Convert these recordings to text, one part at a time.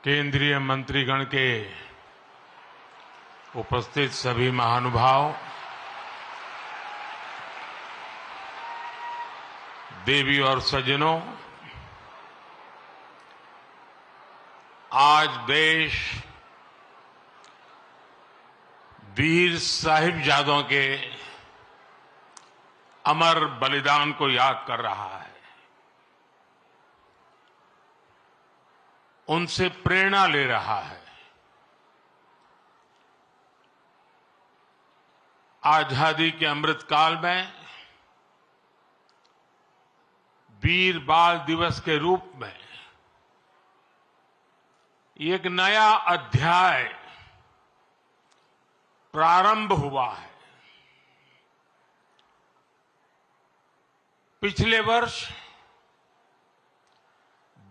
केंद्रीय मंत्रीगण के उपस्थित सभी महानुभाव, देवी और सज्जनों, आज देश वीर साहिबजादों के अमर बलिदान को याद कर रहा है। उनसे प्रेरणा ले रहा है। आजादी के अमृत काल में वीर बाल दिवस के रूप में एक नया अध्याय प्रारंभ हुआ है। पिछले वर्ष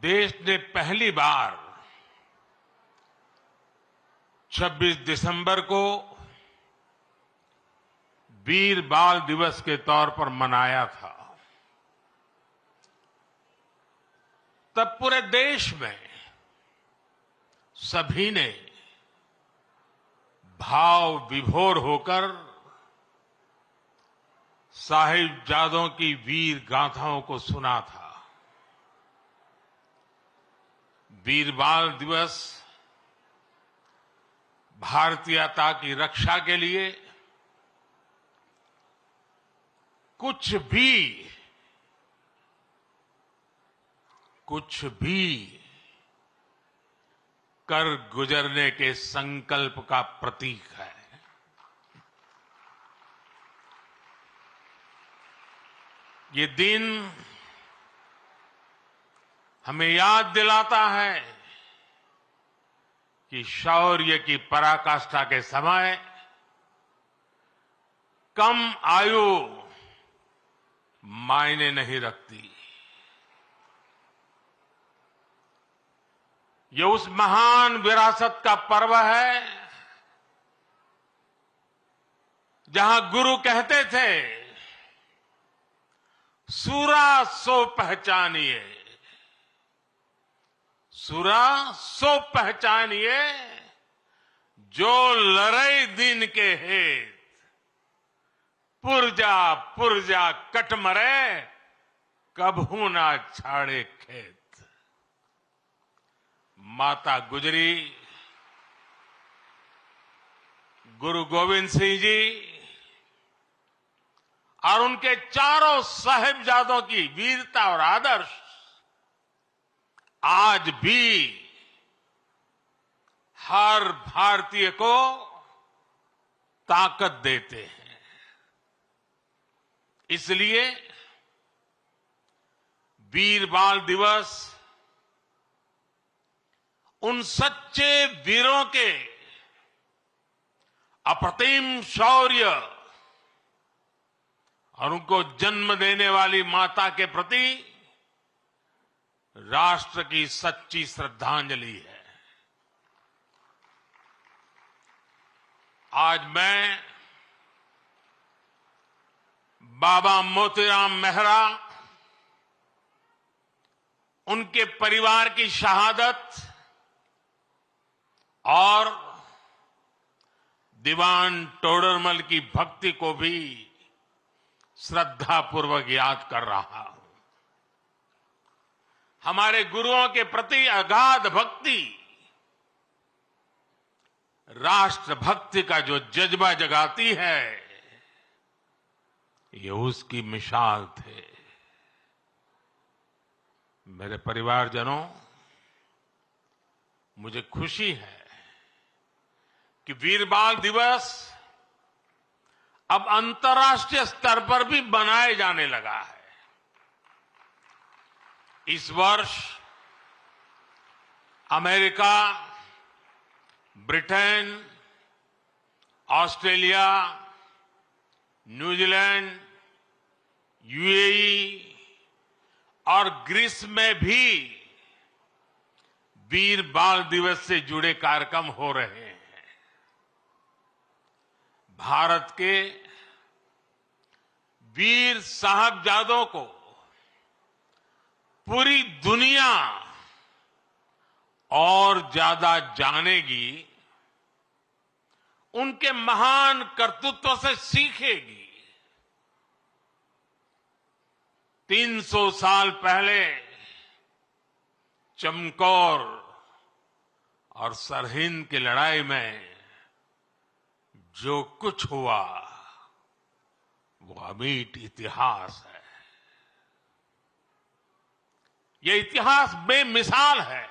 देश ने पहली बार 26 दिसंबर को वीर बाल दिवस के तौर पर मनाया था। तब पूरे देश में सभी ने भाव विभोर होकर साहिबजादों की वीर गाथाओं को सुना था। वीर बाल दिवस भारतीयता की रक्षा के लिए कुछ भी कर गुजरने के संकल्प का प्रतीक है। ये दिन हमें याद दिलाता है कि शौर्य की पराकाष्ठा के समय कम आयु मायने नहीं रखती। ये उस महान विरासत का पर्व है जहां गुरु कहते थे, सूरा सो पहचानिए, सूरा सो पहचानिए, जो लड़ई दिन के हेत, पुरजा कट मरे, कबहू ना छाड़े खेत। माता गुजरी, गुरु गोविंद सिंह जी और उनके चारों साहिबजादों की वीरता और आदर्श आज भी हर भारतीय को ताकत देते हैं। इसलिए वीर बाल दिवस उन सच्चे वीरों के अप्रतिम शौर्य और उनको जन्म देने वाली माता के प्रति राष्ट्र की सच्ची श्रद्धांजलि है। आज मैं बाबा मोतीराम मेहरा, उनके परिवार की शहादत और दीवान टोडरमल की भक्ति को भी श्रद्धापूर्वक याद कर रहा हूं। हमारे गुरुओं के प्रति अगाध भक्ति राष्ट्र भक्ति का जो जज्बा जगाती है, ये उसकी मिसाल थे। मेरे परिवारजनों, मुझे खुशी है कि वीर बाल दिवस अब अंतर्राष्ट्रीय स्तर पर भी मनाए जाने लगा है। इस वर्ष America, Britain, Australia, New Zealand, UAE और ग्रीस में भी वीर बाल दिवस से जुड़े कार्यक्रम हो रहे हैं। भारत के वीर साहिबजादों को पूरी दुनिया और ज्यादा जानेगी, उनके महान कर्तृत्व से सीखेगी। 300 साल पहले चमकौर और सरहिंद की लड़ाई में जो कुछ हुआ वो अमिट इतिहास है। ये इतिहास बेमिसाल है।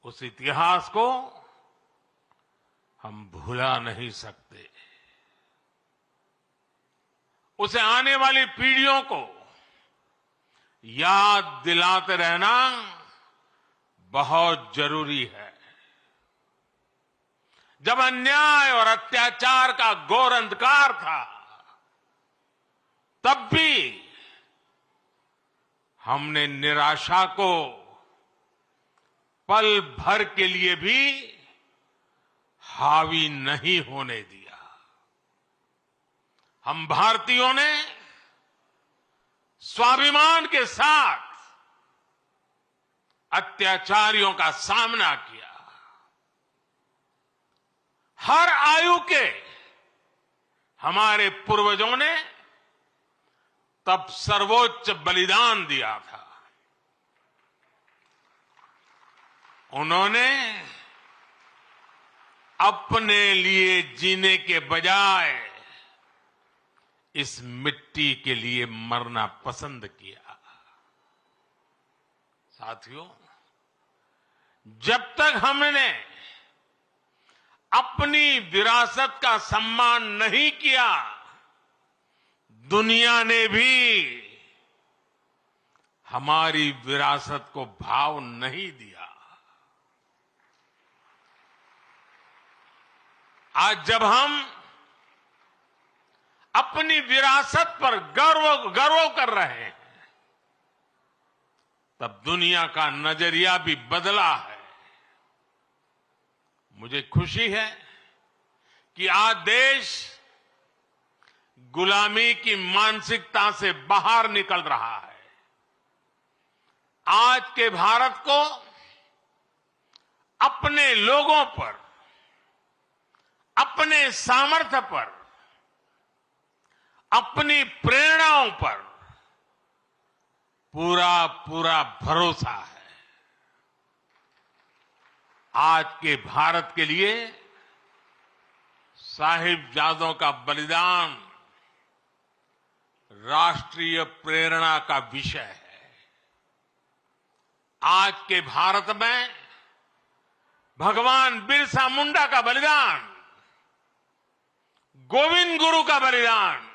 उस इतिहास को हम भुला नहीं सकते। उसे आने वाली पीढ़ियों को याद दिलाते रहना बहुत जरूरी है। जब अन्याय और अत्याचार का घोर अंधकार था, तब भी हमने निराशा को पल भर के लिए भी हावी नहीं होने दिया। हम भारतीयों ने स्वाभिमान के साथ अत्याचारियों का सामना किया। हर आयु के हमारे पूर्वजों ने तब सर्वोच्च बलिदान दिया था। उन्होंने अपने लिए जीने के बजाय इस मिट्टी के लिए मरना पसंद किया। साथियों, जब तक हमने अपनी विरासत का सम्मान नहीं किया, दुनिया ने भी हमारी विरासत को भाव नहीं दिया। आज जब हम अपनी विरासत पर गर्व कर रहे हैं, तब दुनिया का नजरिया भी बदला है। मुझे खुशी है कि आज देश गुलामी की मानसिकता से बाहर निकल रहा है। आज के भारत को अपने लोगों पर, अपने सामर्थ्य पर, अपनी प्रेरणाओं पर पूरा भरोसा है। आज के भारत के लिए साहिबजादों का बलिदान राष्ट्रीय प्रेरणा का विषय है। आज के भारत में भगवान बिरसा मुंडा का बलिदान, गोविंद गुरु का बलिदान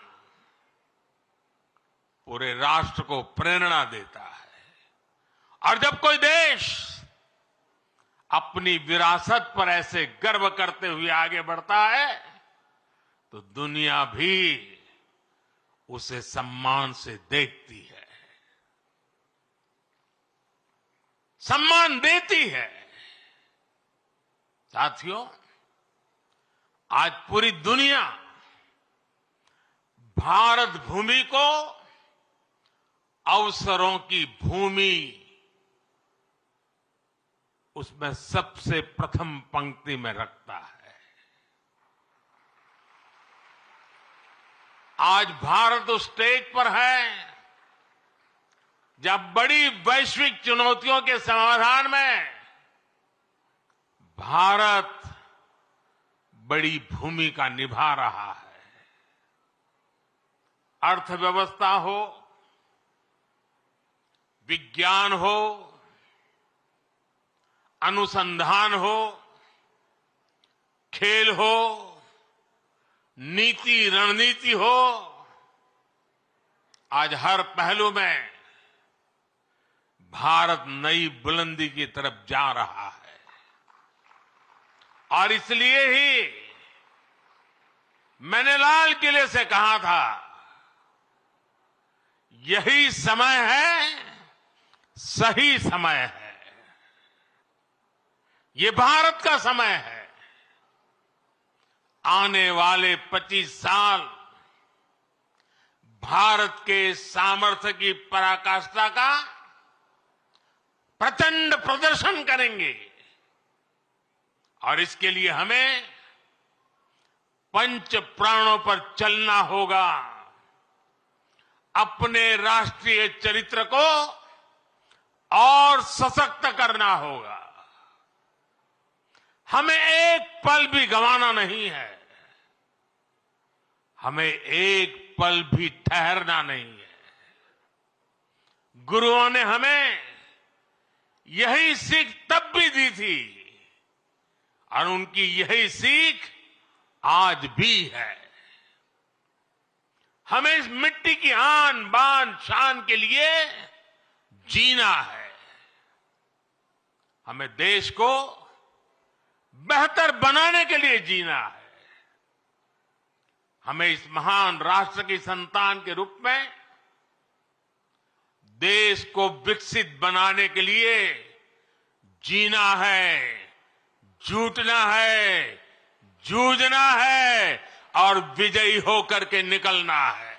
पूरे राष्ट्र को प्रेरणा देता है। और जब कोई देश अपनी विरासत पर ऐसे गर्व करते हुए आगे बढ़ता है, तो दुनिया भी उसे सम्मान से देखती है, सम्मान देती है। साथियों, आज पूरी दुनिया भारत भूमि को अवसरों की भूमि, उसमें सबसे प्रथम पंक्ति में रखता है। आज भारत उस स्टेज पर है जब बड़ी वैश्विक चुनौतियों के समाधान में भारत बड़ी भूमिका निभा रहा है। अर्थव्यवस्था हो, विज्ञान हो, अनुसंधान हो, खेल हो, नीति रणनीति हो, आज हर पहलू में भारत नई बुलंदी की तरफ जा रहा है। और इसलिए ही मैंने लाल किले से कहा था, यही समय है, सही समय है। ये भारत का समय है। आने वाले 25 साल भारत के सामर्थ्य की पराकाष्ठा का प्रचंड प्रदर्शन करेंगे और इसके लिए हमें पंच प्राणों पर चलना होगा। अपने राष्ट्रीय चरित्र को और सशक्त करना होगा। हमें एक पल भी गंवाना नहीं है। हमें एक पल भी ठहरना नहीं है। गुरुओं ने हमें यही सीख तब भी दी थी और उनकी यही सीख आज भी है। हमें इस मिट्टी की आन बान शान के लिए जीना है। हमें देश को बेहतर बनाने के लिए जीना है। हमें इस महान राष्ट्र की संतान के रूप में देश को विकसित बनाने के लिए जीना है, जुटना है, जूझना है और विजयी होकर के निकलना है।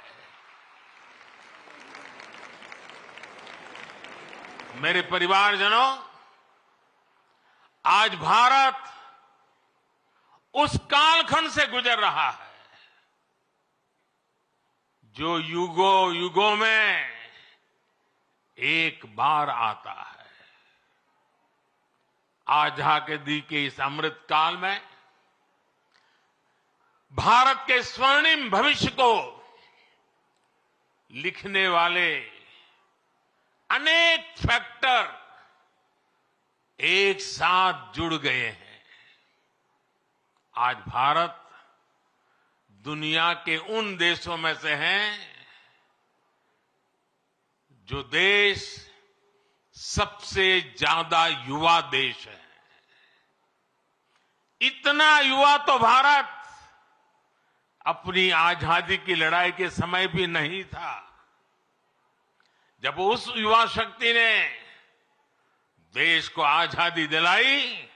मेरे परिवारजनों, आज भारत उस कालखंड से गुजर रहा है जो युगों युगों में एक बार आता है। आजादी के इस अमृत काल में भारत के स्वर्णिम भविष्य को लिखने वाले अनेक फैक्टर एक साथ जुड़ गए हैं। आज भारत दुनिया के उन देशों में से हैं जो देश सबसे ज्यादा युवा देश है। इतना युवा तो भारत अपनी आजादी की लड़ाई के समय भी नहीं था। जब उस युवा शक्ति ने देश को आजादी दिलाई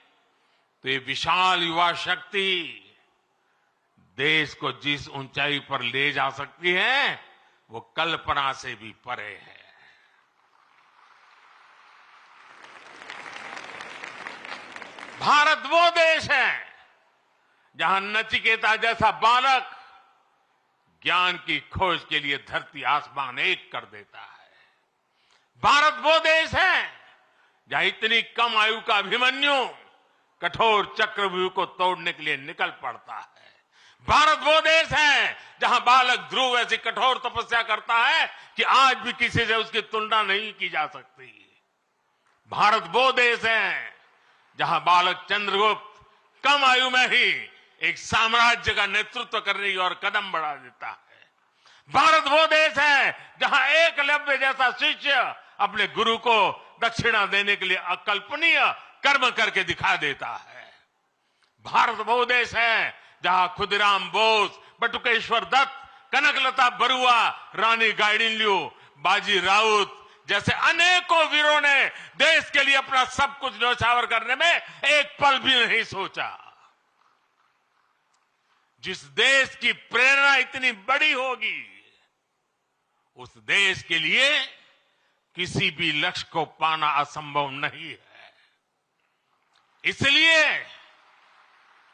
तो ये विशाल युवा शक्ति देश को जिस ऊंचाई पर ले जा सकती है वो कल्पना से भी परे है। भारत वो देश है जहां नचिकेता जैसा बालक ज्ञान की खोज के लिए धरती आसमान एक कर देता है। भारत वो देश है जहां इतनी कम आयु का अभिमन्यु कठोर चक्रव्यूह को तोड़ने के लिए निकल पड़ता है। भारत वो देश है जहां बालक ध्रुव ऐसी कठोर तपस्या करता है कि आज भी किसी से उसकी तुलना नहीं की जा सकती। भारत वो देश है जहां बालक चंद्रगुप्त कम आयु में ही एक साम्राज्य का नेतृत्व करने की ओर कदम बढ़ा देता है। भारत वो देश है जहां एकलव्य जैसा शिष्य अपने गुरु को दक्षिणा देने के लिए अकल्पनीय कर्म करके दिखा देता है। भारत वो देश है जहां खुदीराम बोस, बटुकेश्वर दत्त, कनकलता बरुआ, रानी गाइडिनल्यू, बाजी राउत जैसे अनेकों वीरों ने देश के लिए अपना सब कुछ न्यौछावर करने में एक पल भी नहीं सोचा। जिस देश की प्रेरणा इतनी बड़ी होगी उस देश के लिए किसी भी लक्ष्य को पाना असंभव नहीं है। इसलिए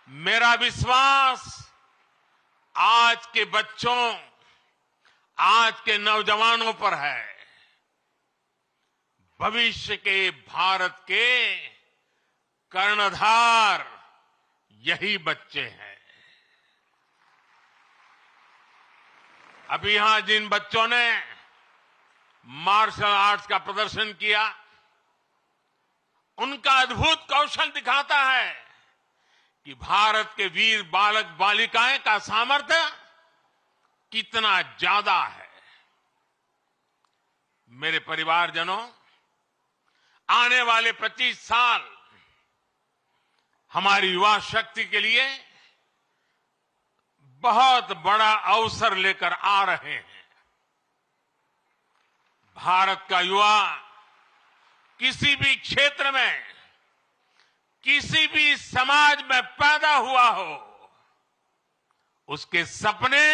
मेरा विश्वास आज के बच्चों, आज के नौजवानों पर है। भविष्य के भारत के कर्णधार यही बच्चे हैं। अभी यहां जिन बच्चों ने मार्शल आर्ट्स का प्रदर्शन किया, उनका अद्भुत कौशल दिखाता है कि भारत के वीर बालक बालिकाएं का सामर्थ्य कितना ज्यादा है। मेरे परिवारजनों, आने वाले 25 साल हमारी युवा शक्ति के लिए बहुत बड़ा अवसर लेकर आ रहे हैं। भारत का युवा किसी भी क्षेत्र में, किसी भी समाज में पैदा हुआ हो, उसके सपने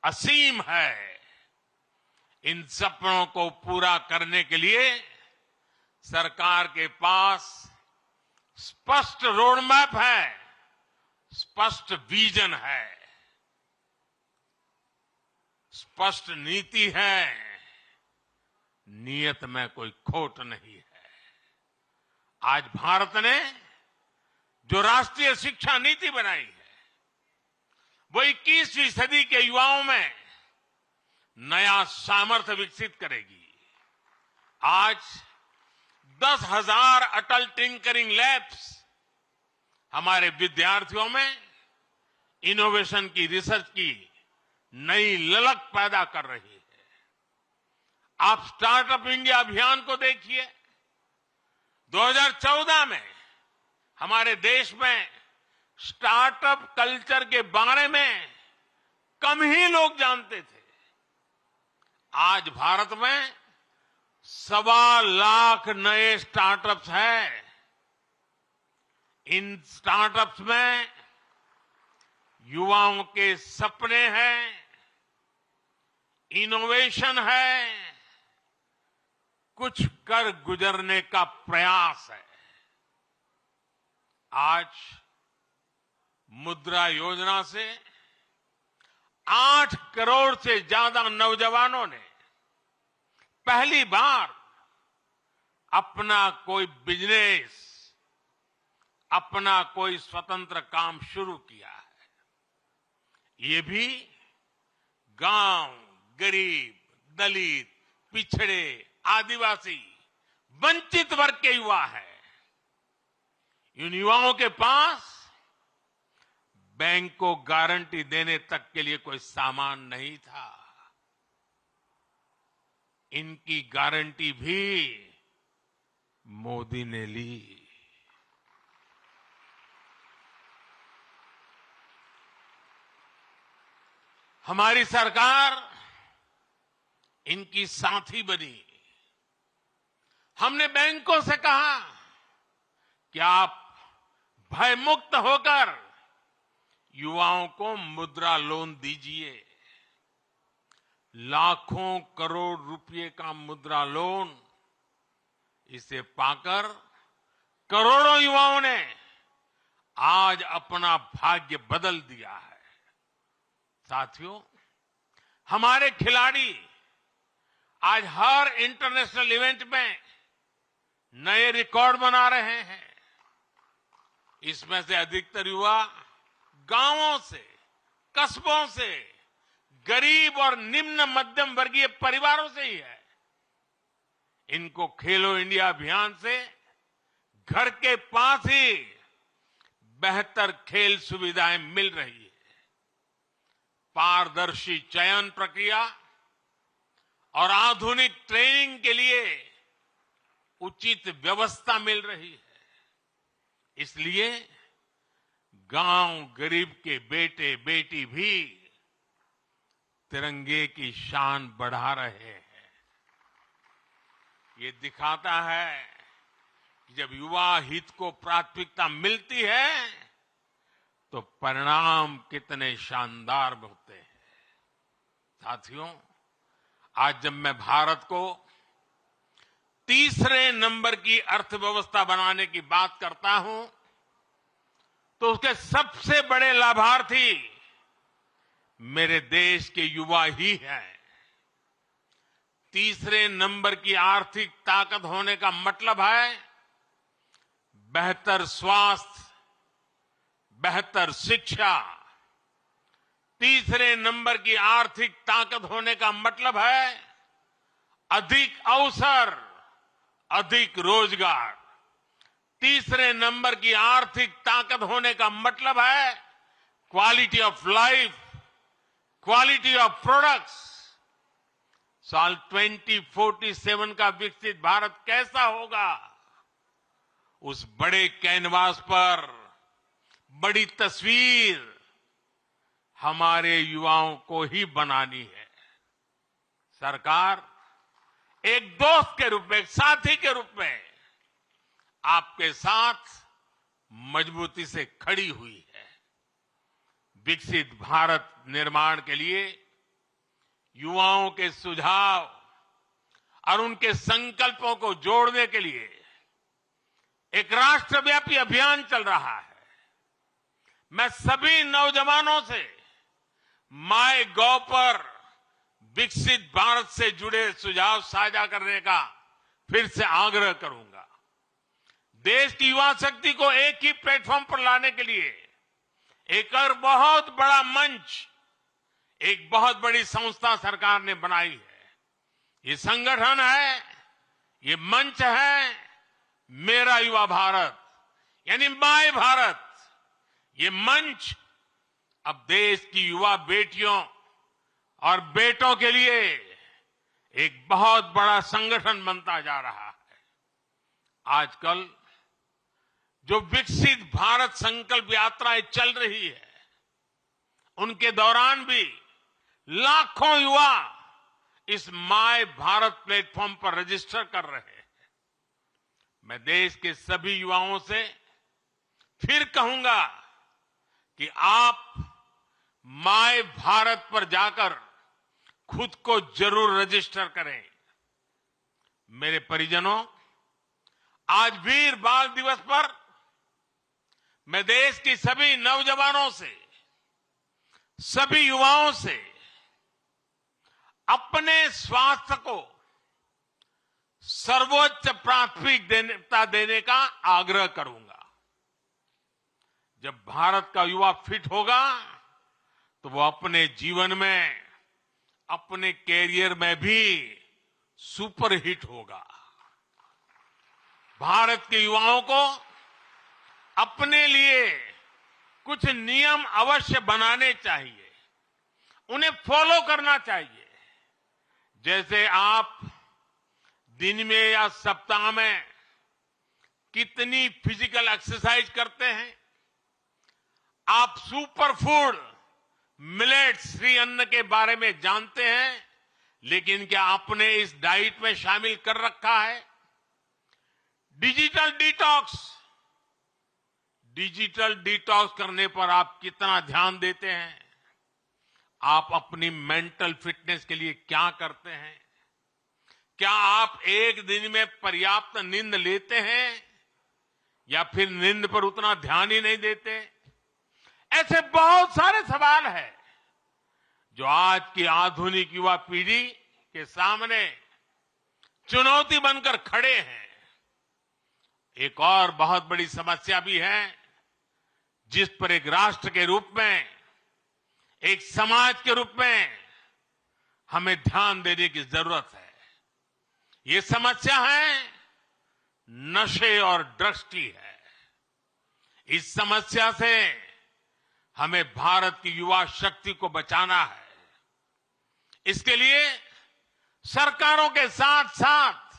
असीम है। इन सपनों को पूरा करने के लिए सरकार के पास स्पष्ट रोड मैप है, स्पष्ट विजन है, स्पष्ट नीति है, नियत में कोई खोट नहीं है। आज भारत ने जो राष्ट्रीय शिक्षा नीति बनाई है, वो 21वीं सदी के युवाओं में नया सामर्थ्य विकसित करेगी। आज 10,000 अटल टिंकरिंग लैब्स हमारे विद्यार्थियों में इनोवेशन की, रिसर्च की नई ललक पैदा कर रही है। आप स्टार्टअप इंडिया अभियान को देखिए। 2014 में हमारे देश में स्टार्टअप कल्चर के बारे में कम ही लोग जानते थे। आज भारत में 1.25 लाख नए स्टार्टअप्स हैं। इन स्टार्टअप्स में युवाओं के सपने हैं, इनोवेशन है, कुछ कर गुजरने का प्रयास है। आज मुद्रा योजना से 8 करोड़ से ज्यादा नौजवानों ने पहली बार अपना कोई बिजनेस, अपना कोई स्वतंत्र काम शुरू किया है। ये भी गांव, गरीब, दलित, पिछड़े, आदिवासी, वंचित वर्ग के युवा हैं। इन युवाओं के पास बैंक को गारंटी देने तक के लिए कोई सामान नहीं था। इनकी गारंटी भी मोदी ने ली। हमारी सरकार इनकी साथी बनी। हमने बैंकों से कहा कि आप भयमुक्त होकर युवाओं को मुद्रा लोन दीजिए। लाखों करोड़ रुपए का मुद्रा लोन, इसे पाकर करोड़ों युवाओं ने आज अपना भाग्य बदल दिया है। साथियों, हमारे खिलाड़ी आज हर इंटरनेशनल इवेंट में नए रिकॉर्ड बना रहे हैं। इसमें से अधिकतर युवा गांवों से, कस्बों से, गरीब और निम्न मध्यम वर्गीय परिवारों से ही है। इनको खेलो इंडिया अभियान से घर के पास ही बेहतर खेल सुविधाएं मिल रही है। पारदर्शी चयन प्रक्रिया और आधुनिक ट्रेनिंग के लिए उचित व्यवस्था मिल रही है। इसलिए गांव गरीब के बेटे बेटी भी तिरंगे की शान बढ़ा रहे हैं। ये दिखाता है कि जब युवा हित को प्राथमिकता मिलती है तो परिणाम कितने शानदार होते हैं। साथियों, आज जब मैं भारत को तीसरे नंबर की अर्थव्यवस्था बनाने की बात करता हूं तो उसके सबसे बड़े लाभार्थी मेरे देश के युवा ही हैं। तीसरे नंबर की आर्थिक ताकत होने का मतलब है बेहतर स्वास्थ्य, बेहतर शिक्षा। तीसरे नंबर की आर्थिक ताकत होने का मतलब है अधिक अवसर, अधिक रोजगार। तीसरे नंबर की आर्थिक ताकत होने का मतलब है quality of life, quality of products. साल 2047 का विकसित भारत कैसा होगा, उस बड़े कैनवास पर बड़ी तस्वीर हमारे युवाओं को ही बनानी है। सरकार एक दोस्त के रूप में, एक साथी के रूप में आपके साथ मजबूती से खड़ी हुई है। विकसित भारत निर्माण के लिए युवाओं के सुझाव और उनके संकल्पों को जोड़ने के लिए एक राष्ट्रव्यापी अभियान चल रहा है। मैं सभी नौजवानों से माय गॉव पर विकसित भारत से जुड़े सुझाव साझा करने का फिर से आग्रह करूंगा। देश की युवा शक्ति को एक ही प्लेटफॉर्म पर लाने के लिए एक और बहुत बड़ा मंच, एक बहुत बड़ी संस्था सरकार ने बनाई है। ये संगठन है, ये मंच है मेरा युवा भारत, यानी माय भारत। ये मंच अब देश की युवा बेटियों और बेटों के लिए एक बहुत बड़ा संगठन बनता जा रहा है। आजकल जो विकसित भारत संकल्प यात्राएं चल रही है, उनके दौरान भी लाखों युवा इस माय भारत प्लेटफॉर्म पर रजिस्टर कर रहे हैं। मैं देश के सभी युवाओं से फिर कहूंगा कि आप माय भारत पर जाकर खुद को जरूर रजिस्टर करें। मेरे परिजनों, आज वीर बाल दिवस पर मैं देश की सभी नौजवानों से, सभी युवाओं से अपने स्वास्थ्य को सर्वोच्च प्राथमिकता देने का आग्रह करूंगा। जब भारत का युवा फिट होगा तो वो अपने जीवन में, अपने कैरियर में भी सुपर हिट होगा। भारत के युवाओं को अपने लिए कुछ नियम अवश्य बनाने चाहिए, उन्हें फॉलो करना चाहिए। जैसे आप दिन में या सप्ताह में कितनी फिजिकल एक्सरसाइज करते हैं, आप सुपर फूड मिलेट्स श्री अन्न के बारे में जानते हैं, लेकिन क्या आपने इस डाइट में शामिल कर रखा है? डिजिटल डिटॉक्स करने पर आप कितना ध्यान देते हैं? आप अपनी मेंटल फिटनेस के लिए क्या करते हैं? क्या आप एक दिन में पर्याप्त नींद लेते हैं या फिर नींद पर उतना ध्यान ही नहीं देते? ऐसे बहुत सारे सवाल हैं जो आज की आधुनिक युवा पीढ़ी के सामने चुनौती बनकर खड़े हैं। एक और बहुत बड़ी समस्या भी है जिस पर एक राष्ट्र के रूप में, एक समाज के रूप में हमें ध्यान देने की जरूरत है। ये समस्या है नशे और ड्रग्स की है। इस समस्या से हमें भारत की युवा शक्ति को बचाना है। इसके लिए सरकारों के साथ साथ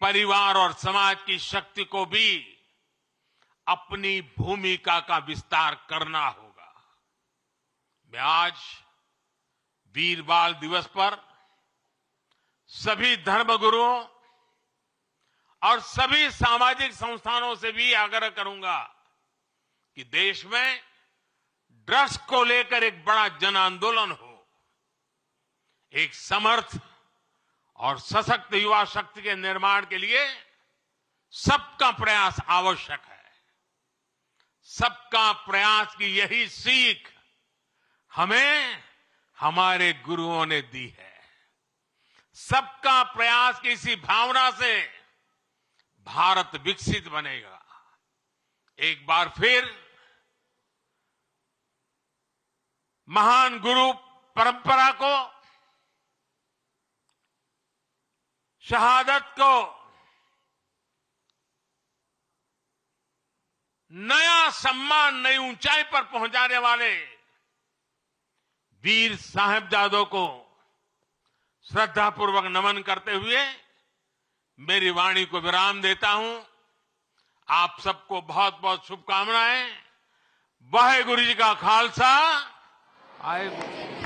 परिवार और समाज की शक्ति को भी अपनी भूमिका का विस्तार करना होगा। मैं आज वीर बाल दिवस पर सभी धर्मगुरुओं और सभी सामाजिक संस्थानों से भी आग्रह करूंगा कि देश में ड्रग्स को लेकर एक बड़ा जन आंदोलन हो। एक समर्थ और सशक्त युवा शक्ति के निर्माण के लिए सबका प्रयास आवश्यक है। सबका प्रयास की यही सीख हमें हमारे गुरुओं ने दी है। सबका प्रयास की इसी भावना से भारत विकसित बनेगा। एक बार फिर महान गुरु परंपरा को, शहादत को नया सम्मान, नई ऊंचाई पर पहुंचाने वाले वीर साहिबजादों को श्रद्धापूर्वक नमन करते हुए मेरी वाणी को विराम देता हूं। आप सबको बहुत बहुत शुभकामनाएं। वाहेगुरु जी का खालसा, वाहेगुरु।